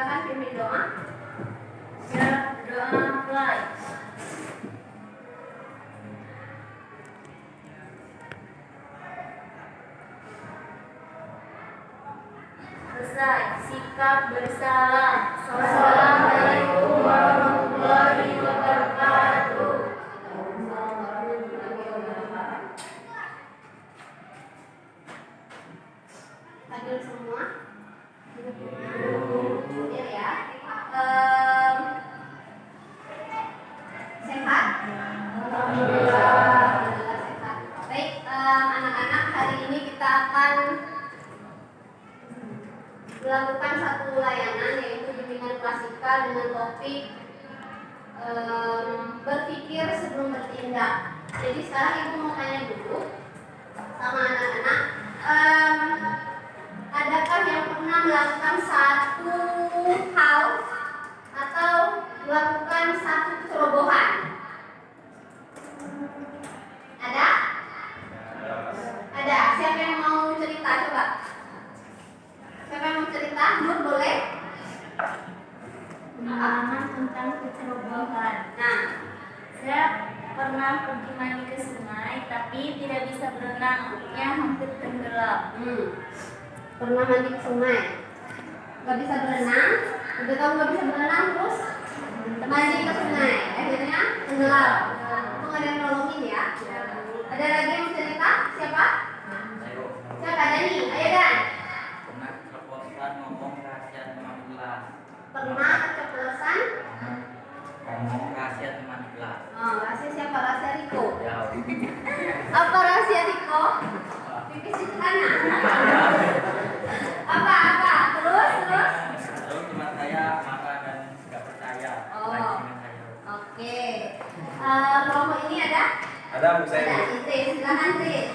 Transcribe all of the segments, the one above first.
Silakan pimpin doa. Doa mulai. Selesai. Sikap bersalah. Assalamualaikum warahmatullahi wabarakatuh. Hadir semua. Hadir ya. Sehat? Alhamdulillah sehat. Baik, anak-anak, hari ini kita akan melakukan satu layanan, yaitu bimbingan klasikal dengan topik berpikir sebelum bertindak. Jadi sekarang ibu mau tanya dulu sama anak-anak, adakah yang pernah melakukan satu hal atau melakukan satu cerobohan? Ada? Ada. Siapa yang mau cerita? Coba. Siapa yang mau cerita? Nur, boleh? Pengalaman tentang kecerobohan. Nah, Saya pernah pergi mandi ke sungai, tapi tidak bisa berenang, akhirnya hampir tenggelam. Pernah mandi ke sungai, nggak bisa berenang, udah tahu nggak bisa berenang, terus mandi ke sungai, akhirnya tenggelam. Itu nggak ada yang nolongin ya. Ada lagi yang mau cerita? Siapa? Siapa? Dani, ayo Dan. Pernah keceplosan ngomong rahasia teman kelas. Pernah keceplosan? Ngomong rahasia teman kelas. Oh, rahasia siapa? Rahasia Riko. Ya. Apa rahasia Riko? Pipis di celana. Apa? Terus? Lalu teman saya marah dan nggak percaya Oh. lagi dengan saya. Oke. Kelompok ini ada? Ada Bu Ada. saya. Idris, silakan Idris.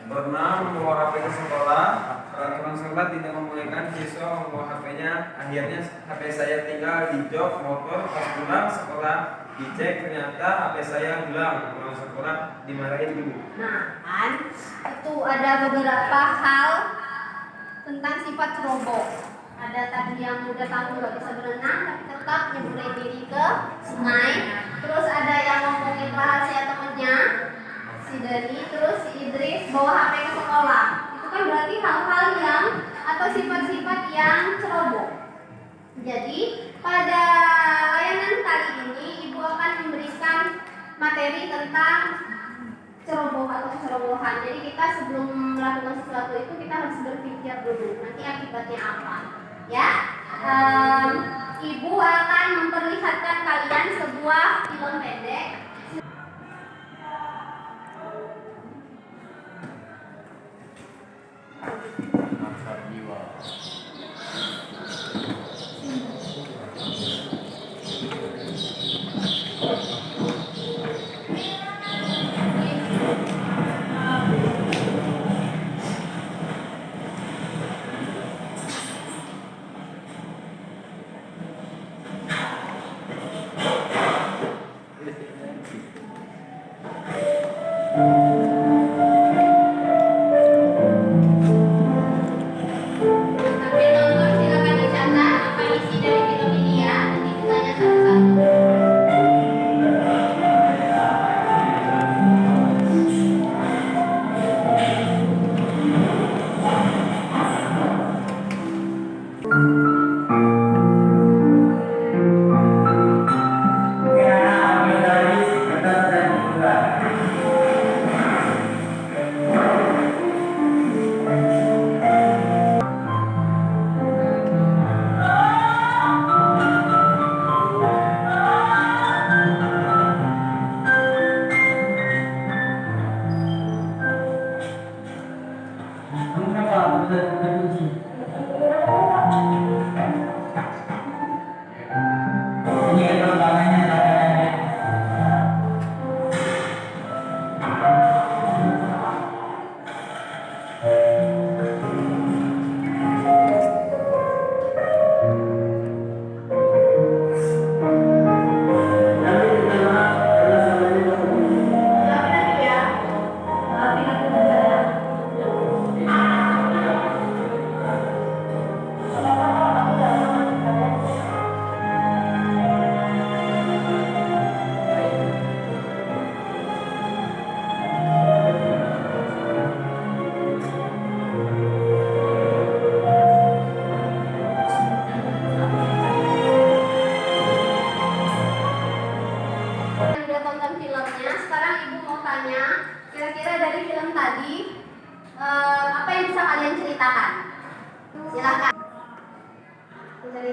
Pernah membawa HP ke sekolah, peraturan sekolah tidak membolehkan siswa membawa HP-nya. Akhirnya HP saya tinggal di jok motor. Pas pulang sekolah dicek, ternyata HP saya hilang. Pulang sekolah dimarahin ibu. Nah, kan itu ada beberapa hal tentang sifat ceroboh. Ada tadi yang udah tahu nggak bisa berenang tapi tetap nyeburin diri ke sungai. Terus ada yang ngomongin rahasia temennya, si Dani, terus si Idris bawa HP ke sekolah. Itu kan berarti hal-hal yang atau sifat-sifat yang ceroboh. Jadi pada layanan kali ini ibu akan memberikan materi tentang ceroboh atau kecerobohan. Jadi kita sebelum melakukan sesuatu itu kita harus berpikir dulu nanti akibatnya apa. Ya, ibu akan memperlihatkan kalian sebuah film pendek.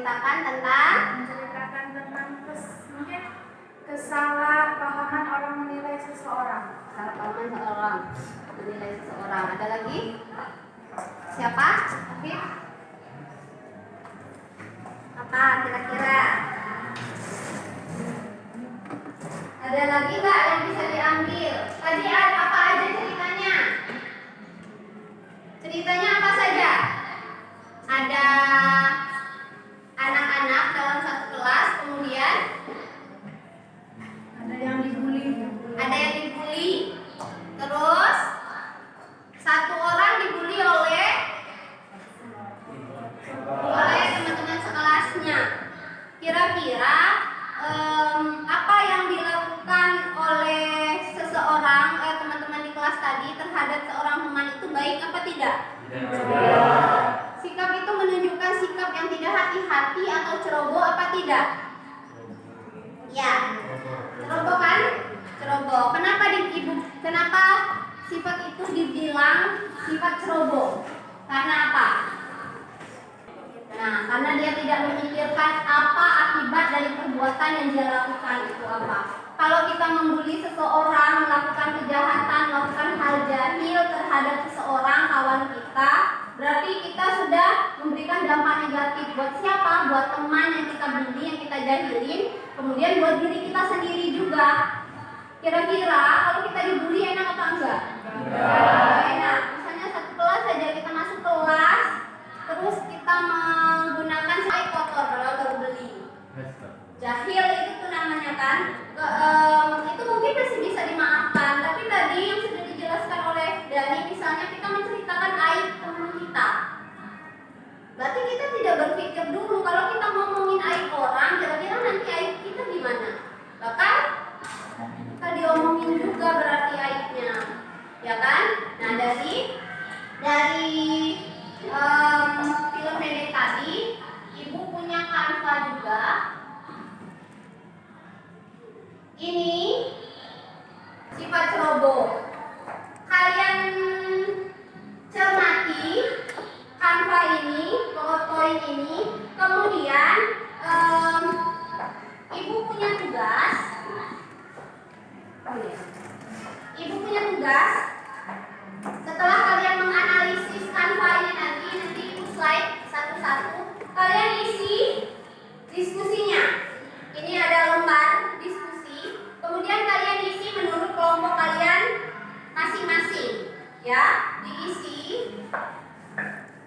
menceritakan tentang mungkin kesalahpahaman orang menilai seseorang. kesalahpahaman seorang menilai seseorang. Ada lagi? Siapa? Oke. Apa kira-kira? Ada lagi nggak yang bisa diambil? Tadi apa aja ceritanya? Ceritanya apa saja? Ada anak-anak dalam satu kelas, kemudian Ada yang dibully. Terus satu orang dibully oleh teman-teman sekelasnya. Kira-kira apa yang dilakukan oleh seseorang teman-teman di kelas tadi terhadap seorang teman itu baik apa tidak? Sikap itu menunjukkan sikap yang tidak hati-hati atau ceroboh apa tidak? Ya, ceroboh kan? Ceroboh. Kenapa sifat itu dibilang sifat ceroboh? Karena apa? Nah, karena dia tidak memikirkan apa akibat dari perbuatan yang dia lakukan itu apa. Kalau kita membuli seseorang, melakukan kejahatan, melakukan hal jahil terhadap seseorang kawan kita, berarti kita sudah memberikan dampak negatif buat siapa? Buat teman yang kita bully, yang kita jahilin, kemudian buat diri kita sendiri juga. Kira-kira kalau kita dibully enak apa enggak? Enggak enak. Misalnya satu kelas saja, kita masuk kelas, terus kita menggunakan air kotor kalau baru beli. Jahil itu tuh namanya kan. Itu mungkin masih bisa dimaafkan, tapi tadi yang sudah dijelaskan oleh Dani, misalnya kita menceritakan aib teman kita, berarti kita tidak berpikir dulu kalau kita ngomongin aib orang, kira-kira nanti aib kita gimana? Bahkan kita diomongin juga berarti aibnya, ya kan? Nah dari film pendek tadi, ibu punya Canva juga. Ini sifat ceroboh. Kalian cermati Canva ini, PowerPoint ini. Kemudian ibu punya tugas. Ibu punya tugas. Setelah kalian menganalisis Canva ini nanti ibu slide satu-satu. Kalian isi diskusinya. Ini ada lembar diskusi. Kemudian kalian isi menurut kelompok kalian masing-masing, ya, diisi.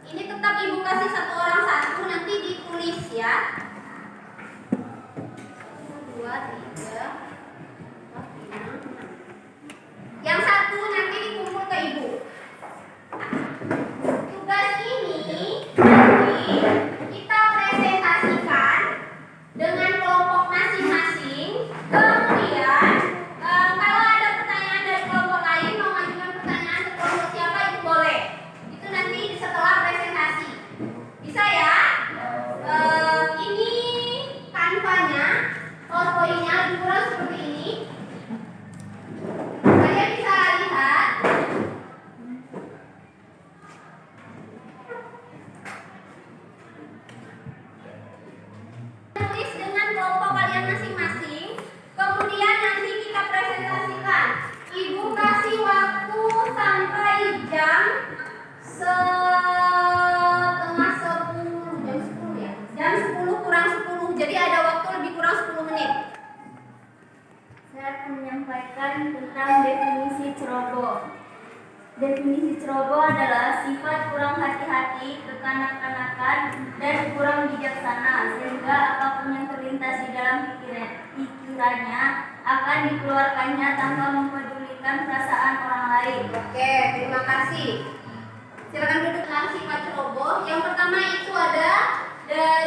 Ini tetap ibu kasih satu orang satu, nanti ditulis ya. 1, 2, 3, 4, 5, 6. Yang satu nanti dikumpul ke ibu. Tugas ini nanti kita presentasikan dengan kelompok masing-masing. Kemudian kalau ada pertanyaan dari kelompok lain mau mengajukan pertanyaan ke kelompok siapa itu boleh. Itu nanti setelah presentasi. Bisa ya? Ini Canva-nya, PowerPoint-nya dibuat seperti ini. Kalian bisa lihat. Tulis dengan kelompok kalian masing-masing. Kemudian nanti kita presentasikan. Ibu kasih waktu sampai jam setengah 10, jam 10 ya. Jam 10 kurang 10. Jadi ada waktu lebih kurang 10 menit. Saya akan menyampaikan tentang definisi ceroboh. Definisi ceroboh adalah sifat kurang hati-hati, kekanak-kanakan, dan kurang bijaksana, sehingga apapun yang terlintas di dalam pikirannya akan dikeluarkannya tanpa mempedulikan perasaan orang lain. Oke, terima kasih. Silakan duduk dengan sifat ceroboh. Yang pertama itu ada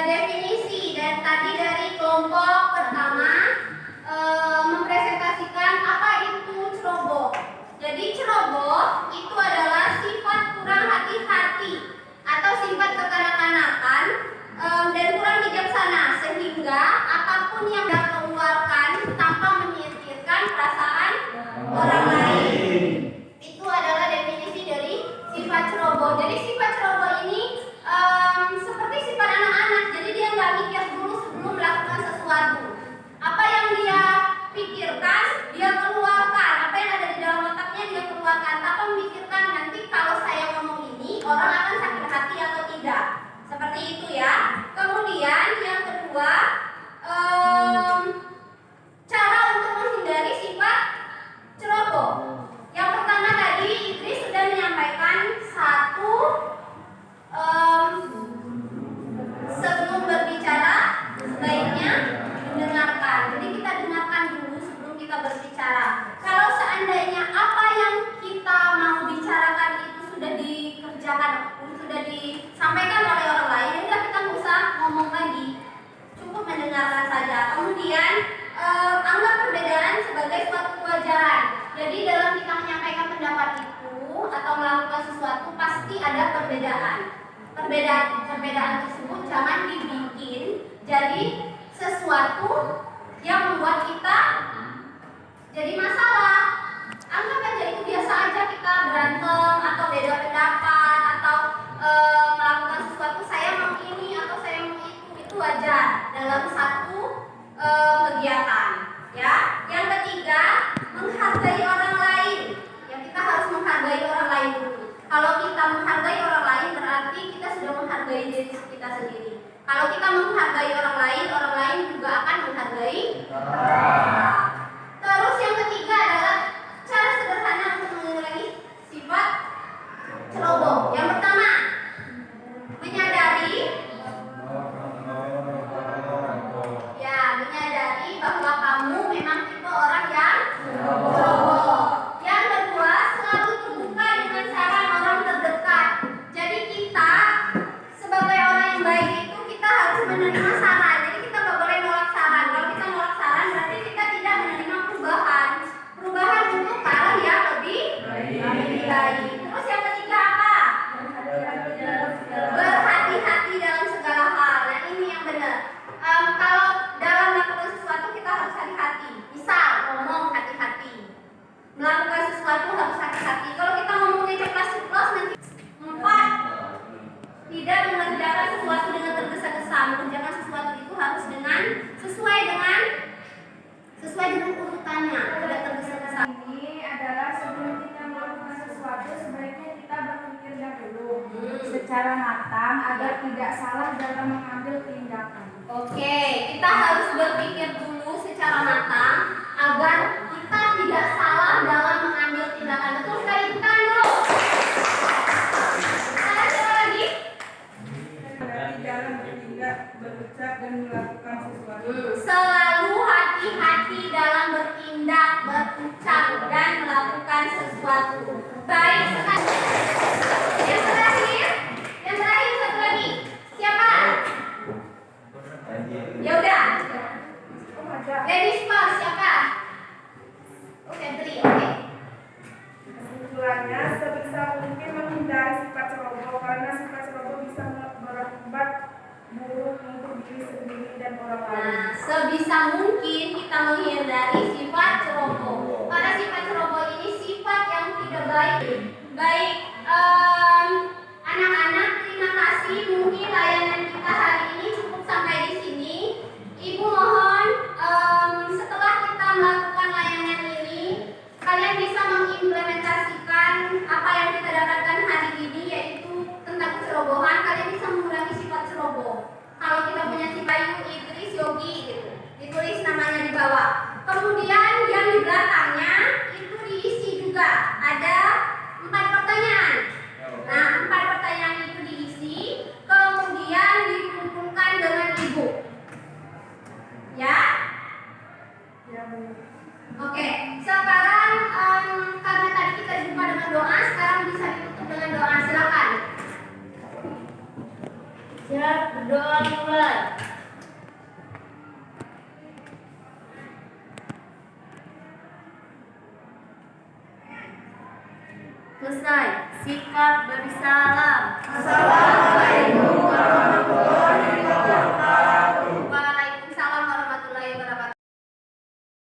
definisi, dan tadi dari kelompok pertama mempresentasikan apa itu ceroboh. Jadi ceroboh itu adalah sifat kurang hati-hati atau sifat kekanak-kanakan dan kurang bijaksana, sehingga apapun yang dikeluarkan tanpa memikirkan perasaan orang lain. Itu adalah definisi dari sifat ceroboh. Jadi sifat ceroboh ini seperti sifat anak-anak. Jadi dia nggak mikir jadi sesuatu yang membuat kita jadi masalah. Anggap aja itu biasa aja kita berantem atau beda pendapat atau melakukan sesuatu, saya mau ini atau saya mau itu wajar dalam satu kegiatan. Ya, yang ketiga, menghargai orang lain. Ya, kita harus menghargai orang lain dulu. Kalau kita menghargai orang lain berarti kita sudah menghargai diri kita sendiri. Kalau kita menghargai orang lain juga akan menghargai kita. Terus yang ketiga adalah cara sederhana untuk mengurangi sifat ceroboh. Yang pertama, menyadari bahwa kamu memang tipe orang yang ceroboh. Yang kedua, selalu terbuka dengan saran orang terdekat. Jadi kita sebagai orang yang baik itu kita harus menerima saran. Jadi kita nggak boleh nolak saran. Kalau kita nolak saran berarti kita tidak menerima perubahan. Perubahan untuk arah yang lebih baik. Terus yang ketiga apa? Berhati-hati dalam segala hal. Nah ini yang benar. Kalau dalam melakukan sesuatu kita harus hati-hati. Misal ngomong hati-hati, melakukan sesuatu harus hati-hati. Kalau kita ngomongnya ceplas-ceplos nanti empat, tidak mengerjakan sesuatu dengan tergesa-gesa. Mengerjakan sesuatu itu harus dengan sesuai dengan urutannya, tidak tergesa-gesa. Ini adalah sebelum kita melakukan sesuatu sebaiknya kita berpikir dahulu secara matang agar tidak salah dalam mengambil tindakan. Oke, kita harus berpikir dulu secara matang agar kita tidak salah dalam mengambil tindakan. Betul sekali, bukan dulu. Ada lagi? Berarti dalam bertindak, berucap dan melakukan sesuatu. Selalu hati-hati dalam bertindak, berucap dan melakukan sesuatu. Baik sekali. Yang terakhir satu lagi. Siapa? Ya udah. Ladies first, siapa? Febri, oke. Kesimpulannya, sebisa mungkin menghindari sifat ceroboh karena sifat ceroboh bisa berakibat buruk untuk diri sendiri dan orang lain. Nah, sebisa mungkin kita menghindari sifat ceroboh. Karena sifat ceroboh ini sifat yang tidak baik. Baik, anak-anak, terima kasih. Mungkin layanan kita hari ini cukup sampai di sini. Ibu mohon setelah kita melakukan layanan ini, kalian bisa mengimplementasikan apa yang kita dapatkan hari ini, yaitu tentang kecerobohan. Kalian bisa mengurangi sifat ceroboh. Kalau kita punya si Bayu, Idris, Yogi, gitu, ditulis namanya di bawah. Kemudian yang di belakangnya itu diisi juga. Ada 4 pertanyaan. Nah, 4 pertanyaan itu diisi, kemudian dikumpulkan dengan ibu. Ya? Oke, sekarang karena tadi kita jumpa dengan doa, sekarang bisa ditutup dengan doa. Silakan. Siap, berdoa mulai. Selesai. Sikap bersalam. Assalamualaikum warahmatullahi